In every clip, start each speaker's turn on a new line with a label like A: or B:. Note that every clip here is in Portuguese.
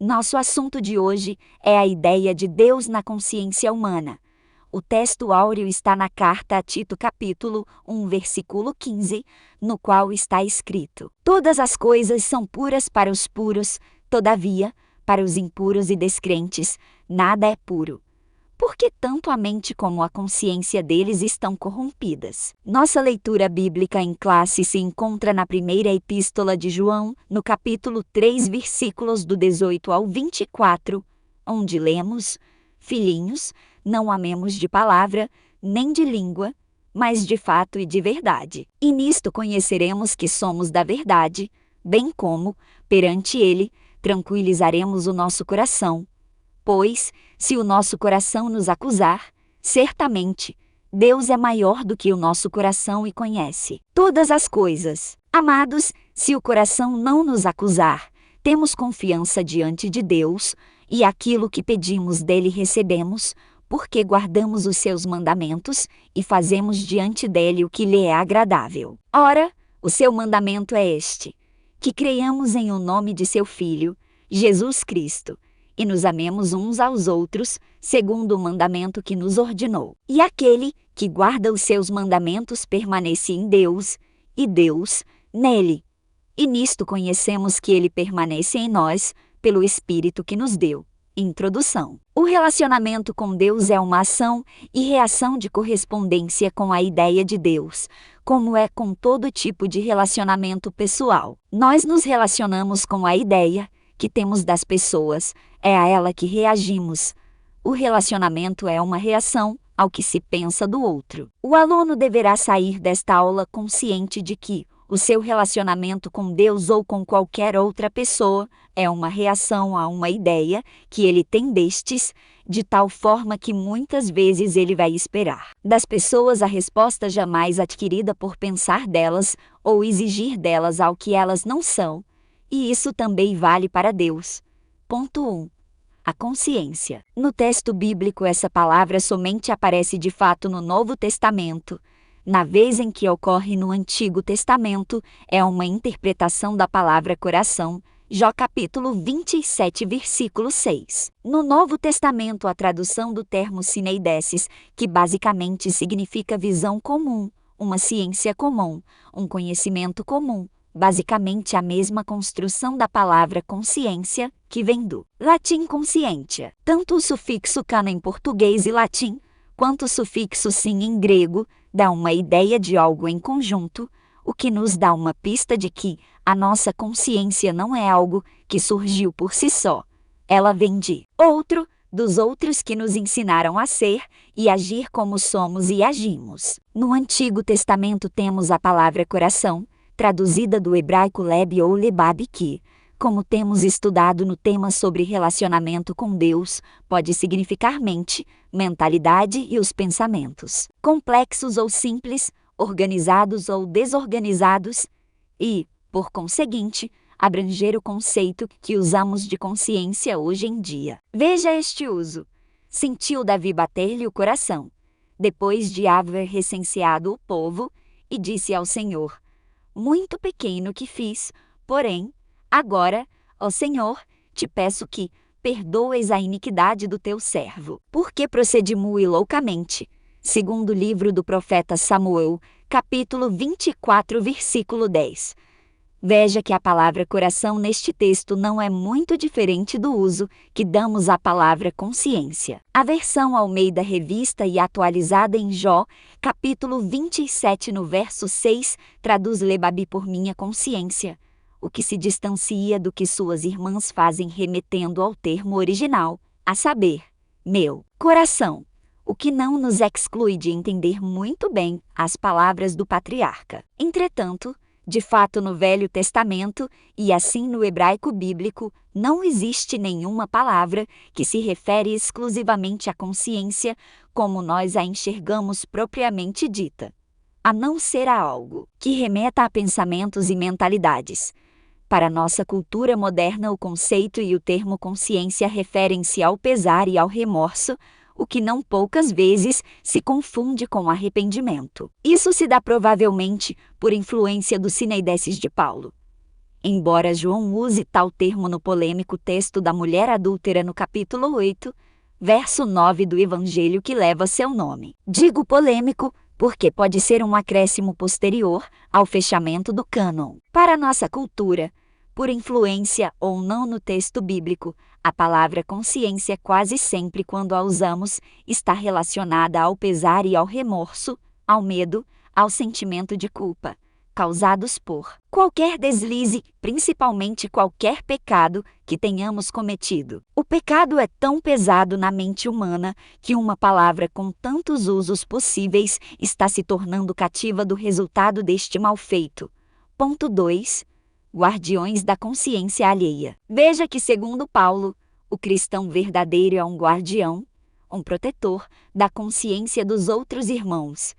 A: Nosso assunto de hoje é a ideia de Deus na consciência humana. O texto áureo está na carta a Tito capítulo 1, versículo 15, no qual está escrito: Todas as coisas são puras para os puros, todavia, para os impuros e descrentes, nada é puro. Porque tanto a mente como a consciência deles estão corrompidas. Nossa leitura bíblica em classe se encontra na primeira epístola de João, no capítulo 3, versículos do 18 ao 24, onde lemos: Filhinhos, não amemos de palavra, nem de língua, mas de fato e de verdade. E nisto conheceremos que somos da verdade, bem como, perante Ele, tranquilizaremos o nosso coração. Pois, se o nosso coração nos acusar, certamente, Deus é maior do que o nosso coração e conhece todas as coisas. Amados, se o coração não nos acusar, temos confiança diante de Deus, e aquilo que pedimos dele recebemos, porque guardamos os seus mandamentos e fazemos diante dele o que lhe é agradável. Ora, o seu mandamento é este: que creiamos em o nome de seu Filho, Jesus Cristo, e nos amemos uns aos outros, segundo o mandamento que nos ordenou. E aquele que guarda os seus mandamentos permanece em Deus, e Deus nele. E nisto conhecemos que ele permanece em nós, pelo Espírito que nos deu. Introdução. O relacionamento com Deus é uma ação e reação de correspondência com a ideia de Deus, como é com todo tipo de relacionamento pessoal. Nós nos relacionamos com a ideia que temos das pessoas, é a ela que reagimos. O relacionamento é uma reação ao que se pensa do outro. O aluno deverá sair desta aula consciente de que o seu relacionamento com Deus ou com qualquer outra pessoa é uma reação a uma ideia que ele tem destes, de tal forma que muitas vezes ele vai esperar das pessoas a resposta jamais adquirida por pensar delas ou exigir delas ao que elas não são. E isso também vale para Deus. Ponto 1. A consciência. No texto bíblico, essa palavra somente aparece de fato no Novo Testamento. Na vez em que ocorre no Antigo Testamento, é uma interpretação da palavra coração, Jó capítulo 27, versículo 6. No Novo Testamento, a tradução do termo sineidesis, que basicamente significa visão comum, uma ciência comum, um conhecimento comum, basicamente a mesma construção da palavra consciência, que vem do latim conscientia. Tanto o sufixo cana em português e latim, quanto o sufixo sim em grego, dá uma ideia de algo em conjunto, o que nos dá uma pista de que a nossa consciência não é algo que surgiu por si só. Ela vem de outro, dos outros que nos ensinaram a ser e agir como somos e agimos. No Antigo Testamento temos a palavra coração, traduzida do hebraico leb ou lebab, que, como temos estudado no tema sobre relacionamento com Deus, pode significar mente, mentalidade e os pensamentos, complexos ou simples, organizados ou desorganizados, e, por conseguinte, abranger o conceito que usamos de consciência hoje em dia. Veja este uso. Sentiu Davi bater-lhe o coração, depois de haver recenseado o povo, e disse ao Senhor: muito pequeno que fiz, porém, agora, ó Senhor, te peço que perdoes a iniquidade do teu servo, porque procedi muito loucamente. Segundo o livro do profeta Samuel, capítulo 24, versículo 10. Veja que a palavra coração neste texto não é muito diferente do uso que damos à palavra consciência. A versão Almeida Revista e atualizada em Jó, capítulo 27, no verso 6, traduz lebabi por minha consciência, o que se distancia do que suas irmãs fazem remetendo ao termo original, a saber, meu coração, o que não nos exclui de entender muito bem as palavras do patriarca. Entretanto, de fato, no Velho Testamento, e assim no hebraico bíblico, não existe nenhuma palavra que se refere exclusivamente à consciência como nós a enxergamos propriamente dita, a não ser a algo que remeta a pensamentos e mentalidades. Para nossa cultura moderna, o conceito e o termo consciência referem-se ao pesar e ao remorso, o que não poucas vezes se confunde com arrependimento. Isso se dá provavelmente por influência do sineidesis de Paulo. embora João use tal termo no polêmico texto da mulher adúltera no capítulo 8, verso 9 do Evangelho que leva seu nome. Digo polêmico, porque pode ser um acréscimo posterior ao fechamento do cânon. Para nossa cultura, por influência ou não no texto bíblico, a palavra consciência quase sempre, quando a usamos, está relacionada ao pesar e ao remorso, ao medo, ao sentimento de culpa, causados por qualquer deslize, principalmente qualquer pecado que tenhamos cometido. O pecado é tão pesado na mente humana que uma palavra com tantos usos possíveis está se tornando cativa do resultado deste mal feito. Ponto 2. Guardiões da consciência alheia. Veja que, segundo Paulo, o cristão verdadeiro é um guardião, um protetor da consciência dos outros irmãos.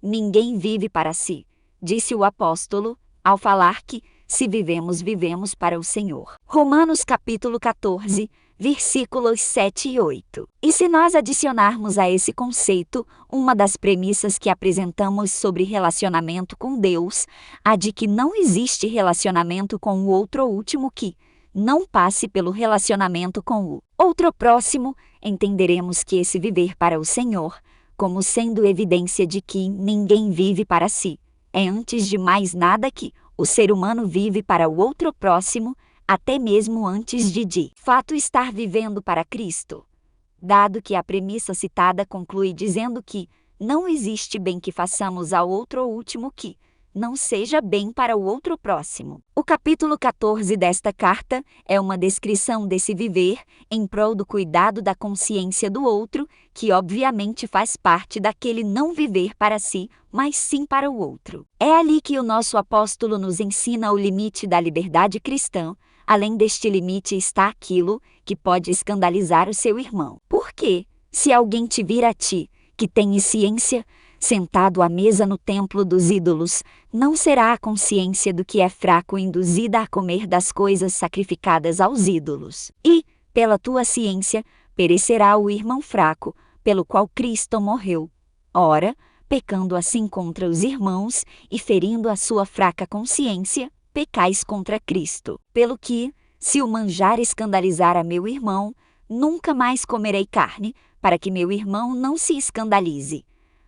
A: Ninguém vive para si, disse o apóstolo, ao falar que, se vivemos, vivemos para o Senhor. Romanos capítulo 14, versículos 7 e 8. E se nós adicionarmos a esse conceito uma das premissas que apresentamos sobre relacionamento com Deus, a de que não existe relacionamento com o outro último que não passe pelo relacionamento com o outro próximo, entenderemos que esse viver para o Senhor, como sendo evidência de que ninguém vive para si, é antes de mais nada que o ser humano vive para o outro próximo, até mesmo antes de fato estar vivendo para Cristo. Dado que a premissa citada conclui dizendo que não existe bem que façamos ao outro último que não seja bem para o outro próximo. O capítulo 14 desta carta é uma descrição desse viver em prol do cuidado da consciência do outro, que obviamente faz parte daquele não viver para si, mas sim para o outro. É ali que o nosso apóstolo nos ensina o limite da liberdade cristã. Além deste limite está aquilo que pode escandalizar o seu irmão. Porque, se alguém te vir a ti, que tens ciência, sentado à mesa no templo dos ídolos, não será a consciência do que é fraco induzida a comer das coisas sacrificadas aos ídolos. E, pela tua ciência, perecerá o irmão fraco, pelo qual Cristo morreu. Ora, pecando assim contra os irmãos e ferindo a sua fraca consciência, pecais contra Cristo. Pelo que, se o manjar escandalizar a meu irmão, nunca mais comerei carne, para que meu irmão não se escandalize.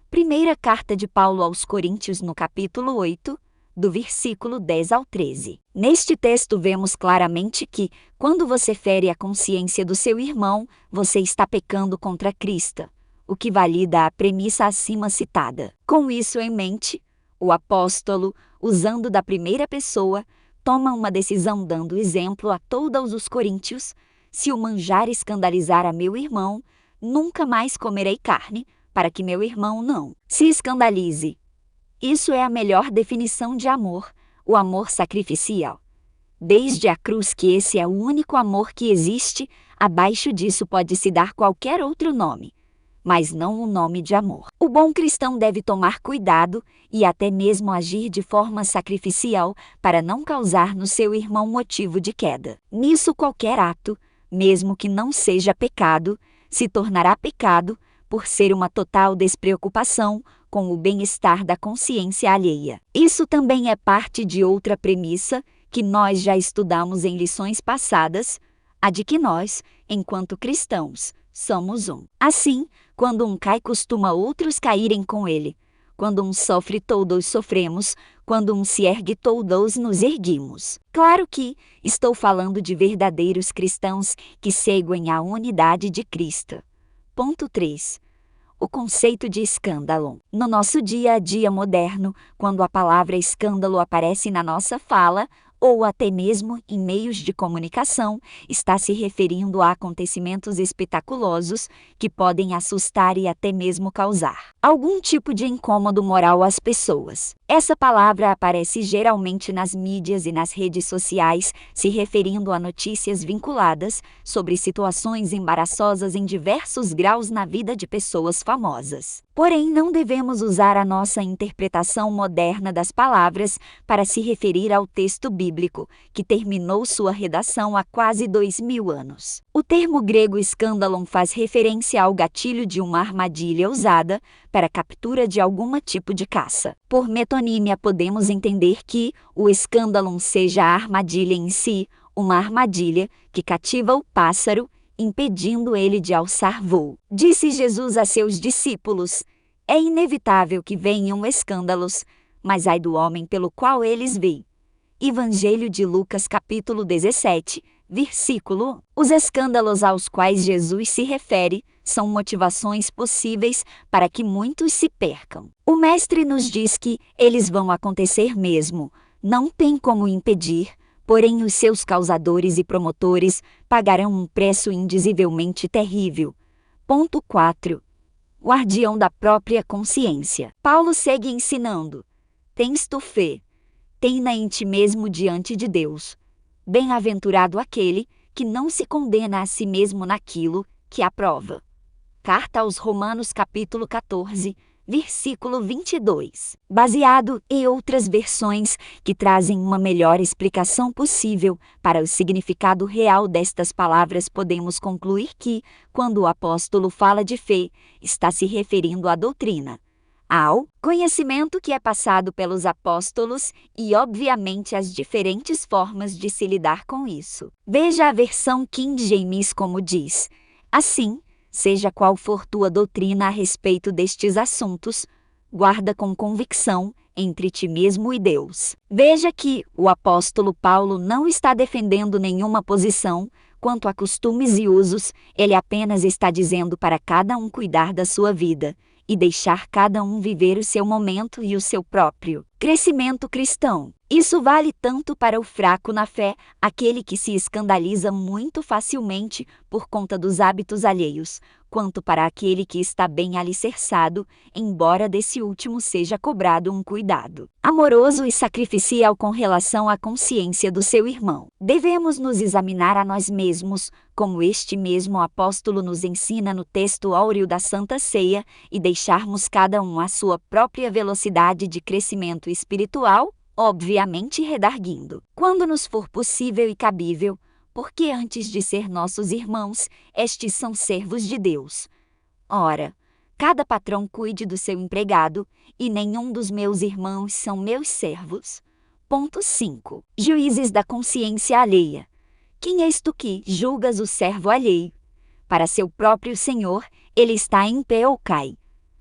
A: Primeira carta de Paulo aos Coríntios, no capítulo 8, do versículo 10 ao 13. Neste texto vemos claramente que, quando você fere a consciência do seu irmão, você está pecando contra Cristo, o que valida a premissa acima citada. Com isso em mente, o apóstolo, usando da primeira pessoa, toma uma decisão dando exemplo a todos os coríntios: se o manjar escandalizar a meu irmão, nunca mais comerei carne, para que meu irmão não se escandalize. Isso é a melhor definição de amor, o amor sacrificial. Desde a cruz que esse é o único amor que existe, abaixo disso pode-se dar qualquer outro nome, mas não o nome de amor. O bom cristão deve tomar cuidado e até mesmo agir de forma sacrificial para não causar no seu irmão motivo de queda. Nisso qualquer ato, mesmo que não seja pecado, se tornará pecado por ser uma total despreocupação com o bem-estar da consciência alheia. Isso também é parte de outra premissa que nós já estudamos em lições passadas, a de que nós, enquanto cristãos, somos um. Assim, quando um cai, costuma outros caírem com ele. Quando um sofre, todos sofremos. Quando um se ergue, todos nos erguimos. Claro que estou falando de verdadeiros cristãos que seguem a unidade de Cristo. Ponto 3. O conceito de escândalo. No nosso dia a dia moderno, quando a palavra escândalo aparece na nossa fala, ou até mesmo em meios de comunicação, está se referindo a acontecimentos espetaculosos que podem assustar e até mesmo causar algum tipo de incômodo moral às pessoas. Essa palavra aparece geralmente nas mídias e nas redes sociais, se referindo a notícias vinculadas sobre situações embaraçosas em diversos graus na vida de pessoas famosas. Porém, não devemos usar a nossa interpretação moderna das palavras para se referir ao texto bíblico, que terminou sua redação há quase 2000 anos. O termo grego escândalon faz referência ao gatilho de uma armadilha usada para a captura de algum tipo de caça. Por metonímia podemos entender que o escândalo seja a armadilha em si, uma armadilha que cativa o pássaro, impedindo ele de alçar voo. Disse Jesus a seus discípulos: é inevitável que venham escândalos, mas ai do homem pelo qual eles veem. Evangelho de Lucas capítulo 17, versículo 1. Os escândalos aos quais Jesus se refere são motivações possíveis para que muitos se percam. O Mestre nos diz que eles vão acontecer mesmo, não tem como impedir, porém os seus causadores e promotores pagarão um preço indizivelmente terrível. Ponto 4. Guardião da própria consciência. Paulo segue ensinando: tens tu fé, tem-na em ti mesmo diante de Deus. Bem-aventurado aquele que não se condena a si mesmo naquilo que aprova. Carta aos Romanos capítulo 14, versículo 22. Baseado em outras versões que trazem uma melhor explicação possível para o significado real destas palavras, podemos concluir que, quando o apóstolo fala de fé, está se referindo à doutrina, ao conhecimento que é passado pelos apóstolos e, obviamente, as diferentes formas de se lidar com isso. Veja a versão King James como diz: assim, seja qual for tua doutrina a respeito destes assuntos, guarda com convicção entre ti mesmo e Deus. Veja que o apóstolo Paulo não está defendendo nenhuma posição quanto a costumes e usos, ele apenas está dizendo para cada um cuidar da sua vida e deixar cada um viver o seu momento e o seu próprio crescimento cristão. Isso vale tanto para o fraco na fé, aquele que se escandaliza muito facilmente por conta dos hábitos alheios, quanto para aquele que está bem alicerçado, embora desse último seja cobrado um cuidado amoroso e sacrificial com relação à consciência do seu irmão. Devemos nos examinar a nós mesmos, como este mesmo apóstolo nos ensina no texto áureo da Santa Ceia, e deixarmos cada um a sua própria velocidade de crescimento espiritual, obviamente redarguindo, quando nos for possível e cabível, porque antes de ser nossos irmãos, estes são servos de Deus. Ora, cada patrão cuide do seu empregado, e nenhum dos meus irmãos são meus servos. Ponto 5. Juízes da consciência alheia. Quem és tu que julgas o servo alheio? Para seu próprio senhor, ele está em pé ou cai,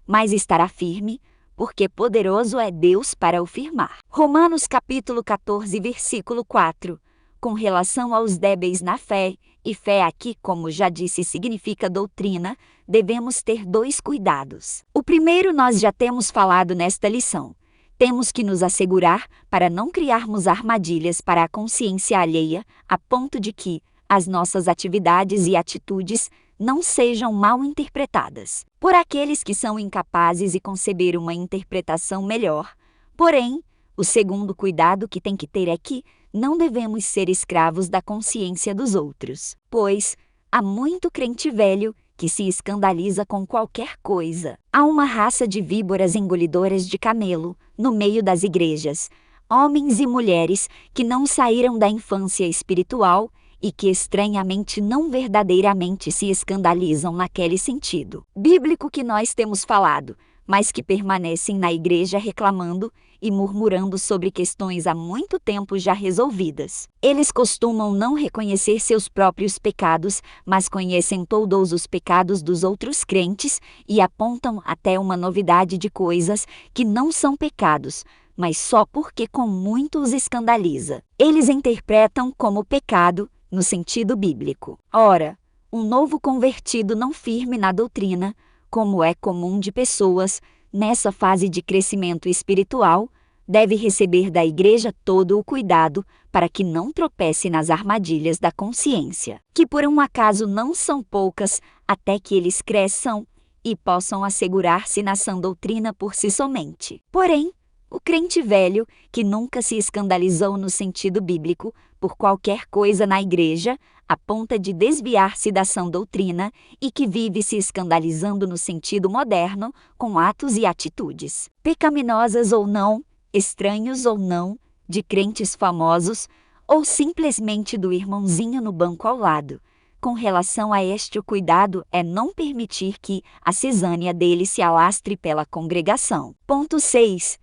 A: mas estará firme, porque poderoso é Deus para o firmar. Romanos capítulo 14, versículo 4. Com relação aos débeis na fé, e fé aqui, como já disse, significa doutrina, devemos ter dois cuidados. O primeiro nós já temos falado nesta lição. Temos que nos assegurar para não criarmos armadilhas para a consciência alheia, a ponto de que as nossas atividades e atitudes não sejam mal interpretadas por aqueles que são incapazes de conceber uma interpretação melhor. Porém, o segundo cuidado que tem que ter é que não devemos ser escravos da consciência dos outros, pois há muito crente velho que se escandaliza com qualquer coisa. Há uma raça de víboras engolidoras de camelo no meio das igrejas, homens e mulheres que não saíram da infância espiritual e que estranhamente não verdadeiramente se escandalizam naquele sentido bíblico que nós temos falado, mas que permanecem na igreja reclamando e murmurando sobre questões há muito tempo já resolvidas. Eles costumam não reconhecer seus próprios pecados, mas conhecem todos os pecados dos outros crentes e apontam até uma novidade de coisas que não são pecados, mas só porque com muito os escandaliza. Eles interpretam como pecado no sentido bíblico. Ora, um novo convertido não firme na doutrina, como é comum de pessoas, nessa fase de crescimento espiritual, deve receber da igreja todo o cuidado para que não tropece nas armadilhas da consciência, que por um acaso não são poucas, até que eles cresçam e possam assegurar-se na sã doutrina por si somente. Porém, o crente velho, que nunca se escandalizou no sentido bíblico por qualquer coisa na igreja, a ponta de desviar-se da sã doutrina e que vive se escandalizando no sentido moderno, com atos e atitudes pecaminosas ou não, estranhos ou não, de crentes famosos, ou simplesmente do irmãozinho no banco ao lado, Com relação a este, o cuidado é não permitir que a cisânia dele se alastre pela congregação. Ponto 6.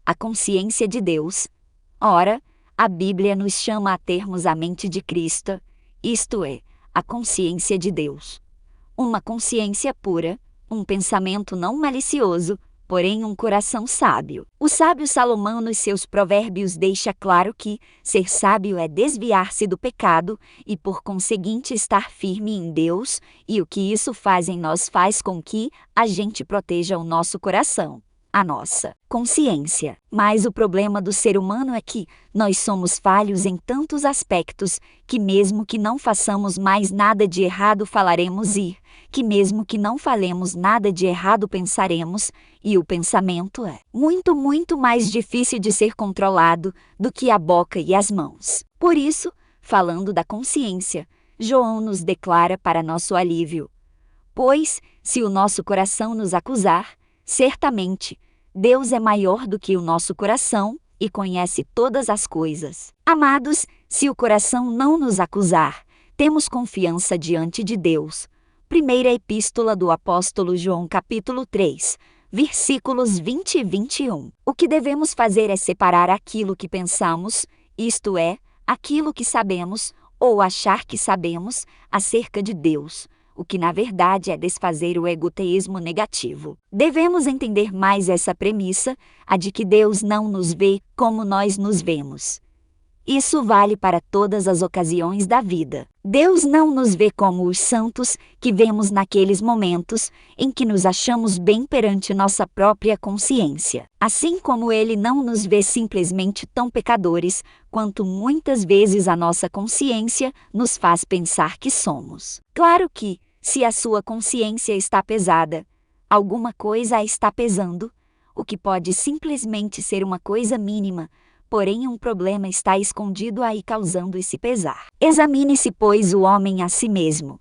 A: A consciência de Deus. Ora, a Bíblia nos chama a termos a mente de Cristo, isto é, a consciência de Deus. Uma consciência pura, um pensamento não malicioso, porém um coração sábio. O sábio Salomão, nos seus provérbios, deixa claro que ser sábio é desviar-se do pecado e, por conseguinte, estar firme em Deus, e o que isso faz em nós faz com que a gente proteja o nosso coração, a nossa consciência. Mas o problema do ser humano é que nós somos falhos em tantos aspectos que, mesmo que não façamos mais nada de errado, falaremos que mesmo que não falemos nada de errado, pensaremos, e o pensamento é muito, muito mais difícil de ser controlado do que a boca e as mãos. Por isso, falando da consciência, João nos declara para nosso alívio: pois, se o nosso coração nos acusar, certamente, Deus é maior do que o nosso coração e conhece todas as coisas. Amados, se o coração não nos acusar, temos confiança diante de Deus. Primeira Epístola do Apóstolo João, capítulo 3, versículos 20 e 21. O que devemos fazer é separar aquilo que pensamos, isto é, aquilo que sabemos, ou achar que sabemos, acerca de Deus, o que na verdade é desfazer o egoísmo negativo. Devemos entender mais essa premissa, a de que Deus não nos vê como nós nos vemos. Isso vale para todas as ocasiões da vida. Deus não nos vê como os santos que vemos naqueles momentos em que nos achamos bem perante nossa própria consciência. Assim como Ele não nos vê simplesmente tão pecadores quanto muitas vezes a nossa consciência nos faz pensar que somos. Claro que, se a sua consciência está pesada, alguma coisa a está pesando, o que pode simplesmente ser uma coisa mínima, porém um problema está escondido aí causando esse pesar. Examine-se, pois, o homem a si mesmo.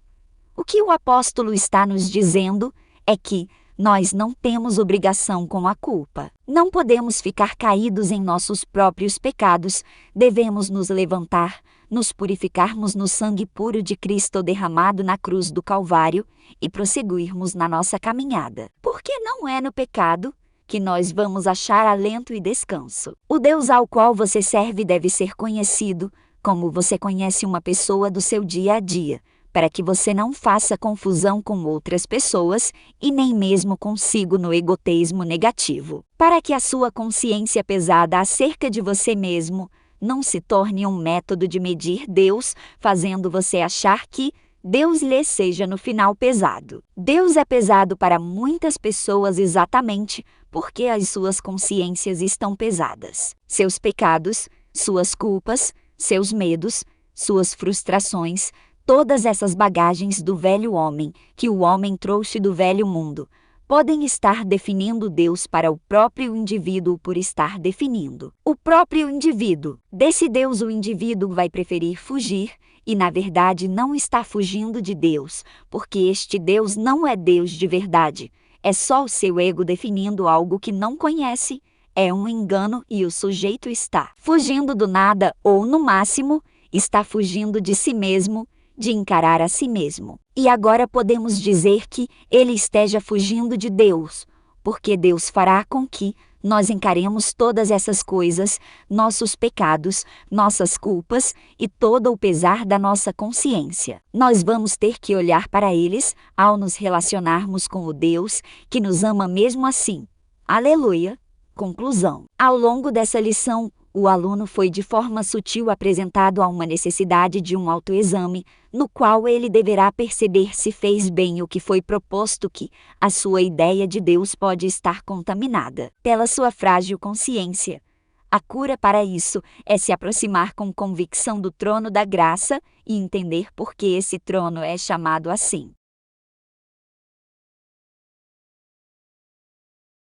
A: O que o apóstolo está nos dizendo é que nós não temos obrigação com a culpa. Não podemos ficar caídos em nossos próprios pecados, devemos nos levantar, nos purificarmos no sangue puro de Cristo derramado na cruz do Calvário e prosseguirmos na nossa caminhada. Porque não é no pecado que nós vamos achar alento e descanso. O Deus ao qual você serve deve ser conhecido, como você conhece uma pessoa do seu dia a dia, para que você não faça confusão com outras pessoas e nem mesmo consigo no egoísmo negativo. Para que a sua consciência pesada acerca de você mesmo não se torne um método de medir Deus, fazendo você achar que Deus lhe seja no final pesado. Deus é pesado para muitas pessoas exatamente porque as suas consciências estão pesadas. Seus pecados, suas culpas, seus medos, suas frustrações, todas essas bagagens do velho homem que o homem trouxe do velho mundo, podem estar definindo Deus para o próprio indivíduo por estar definindo o próprio indivíduo. Desse Deus o indivíduo vai preferir fugir e, na verdade, não está fugindo de Deus, porque este Deus não é Deus de verdade. É só o seu ego definindo algo que não conhece. É um engano e o sujeito está fugindo do nada ou, no máximo, está fugindo de si mesmo, de encarar a si mesmo. E agora podemos dizer que ele esteja fugindo de Deus, porque Deus fará com que nós encaremos todas essas coisas, nossos pecados, nossas culpas e todo o pesar da nossa consciência. Nós vamos ter que olhar para eles ao nos relacionarmos com o Deus que nos ama mesmo assim. Aleluia! Conclusão. Ao longo dessa lição, o aluno foi de forma sutil apresentado a uma necessidade de um autoexame, no qual ele deverá perceber se fez bem o que foi proposto, que a sua ideia de Deus pode estar contaminada pela sua frágil consciência. A cura para isso é se aproximar com convicção do trono da graça e entender por que esse trono é chamado assim.